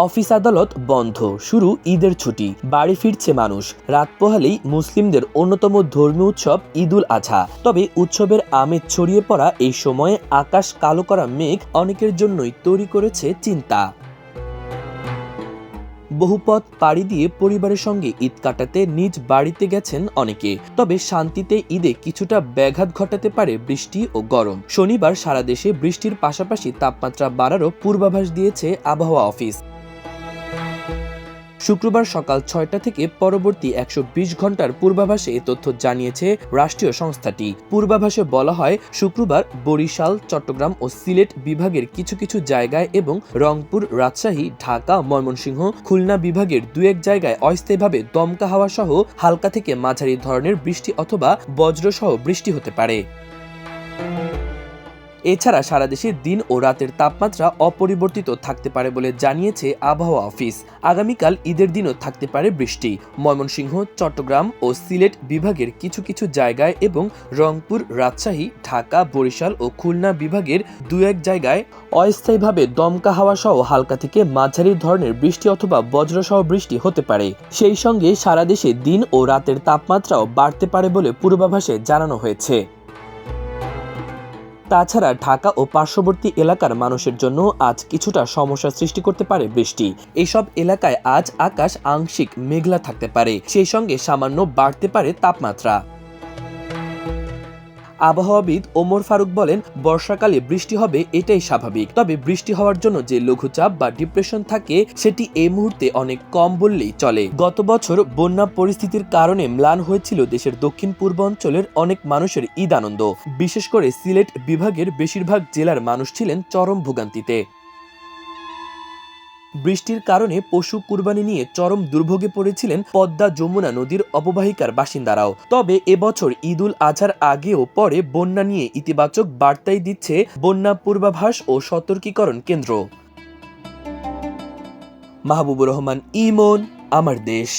Office আদালত বন্ধ, শুরু ঈদের ছুটি, বাড়ি ফিরছে মানুষ। রাত পোহালেই মুসলিমদের অন্যতম ধর্মীয় উৎসব ঈদুল আজহা। তবে উৎসবের আমেজ ছড়িয়ে পড়া এই সময়ে আকাশ কালো করা মেঘ অনেকের জন্যই তৈরি করেছে চিন্তা। বহুপথ পাড়ি দিয়ে পরিবারের সঙ্গে ঈদ কাটাতে নিজ বাড়িতে গেছেন অনেকে। তবে শান্তিতে ঈদে কিছুটা ব্যাঘাত ঘটাতে পারে বৃষ্টি ও গরম। শনিবার সারা দেশে বৃষ্টির পাশাপাশি তাপমাত্রা বাড়ারও পূর্বাভাস দিয়েছে আবহাওয়া অফিস। শুক্রবার সকাল ৬টা থেকে পরবর্তী ১২০ ঘন্টার পূর্বাভাসে এ তথ্য জানিয়েছে রাষ্ট্রীয় সংস্থাটি। পূর্বাভাসে বলা হয়, শুক্রবার বরিশাল, চট্টগ্রাম ও সিলেট বিভাগের কিছু কিছু জায়গায় এবং রংপুর, রাজশাহী, ঢাকা, ময়মনসিংহ, খুলনা বিভাগের ২-১ জায়গায় অস্থায়ীভাবে দমকা হাওয়া সহ হালকা থেকে মাঝারি ধরনের বৃষ্টি অথবা বজ্রসহ বৃষ্টি হতে পারে। এছাড়া সারা দেশে দিন ও রাতের তাপমাত্রা অপরিবর্তিত থাকতে পারে বলে জানিয়েছে আবহাওয়া অফিস। আগামীকাল ঈদের দিনও থাকতে পারে বৃষ্টি। ময়মনসিংহ, চট্টগ্রাম ও সিলেট বিভাগের কিছু কিছু জায়গায় এবং রংপুর, রাজশাহী, ঢাকা, বরিশাল ও খুলনা বিভাগের ২-১ জায়গায় অস্থায়ীভাবে দমকা হাওয়া সহ হালকা থেকে মাঝারি ধরনের বৃষ্টি অথবা বজ্রসহ বৃষ্টি হতে পারে। সেই সঙ্গে সারা দেশে দিন ও রাতের তাপমাত্রাও বাড়তে পারে বলে পূর্বাভাসে জানানো হয়েছে। তাছাড়া ঢাকা ও পার্শ্ববর্তী এলাকার মানুষের জন্য আজ কিছুটা সমস্যা সৃষ্টি করতে পারে বৃষ্টি। এসব এলাকায় আজ আকাশ আংশিক মেঘলা থাকতে পারে, সেই সঙ্গে সামান্য বাড়তে পারে তাপমাত্রা। আবহাওয়াবিদ ওমর ফারুক বলেন, বর্ষাকালে বৃষ্টি হবে এটাই স্বাভাবিক। তবে বৃষ্টি হওয়ার জন্য যে লঘুচাপ বা ডিপ্রেশন থাকে সেটি এই মুহূর্তে অনেক কম বললেই চলে। গত বছর বন্যা পরিস্থিতির কারণে ম্লান হয়েছিল দেশের দক্ষিণ পূর্বাঞ্চলের অনেক মানুষের ঈদ আনন্দ। বিশেষ করে সিলেট বিভাগের বেশিরভাগ জেলার মানুষ ছিলেন চরম ভোগান্তিতে। বৃষ্টির কারণে পশু কুরবানি নিয়ে চরম দুর্ভোগে পড়েছিলেন পদ্মা যমুনা নদীর অববাহিকার বাসিন্দারাও। তবে এবছর ঈদুল আজহার আগে ও পরে বন্যা নিয়ে ইতিবাচক বার্তাই দিচ্ছে বন্যা পূর্বাভাস ও সতর্কীকরণ কেন্দ্র। মাহবুবুর রহমান, ইমন, আমার দেশ।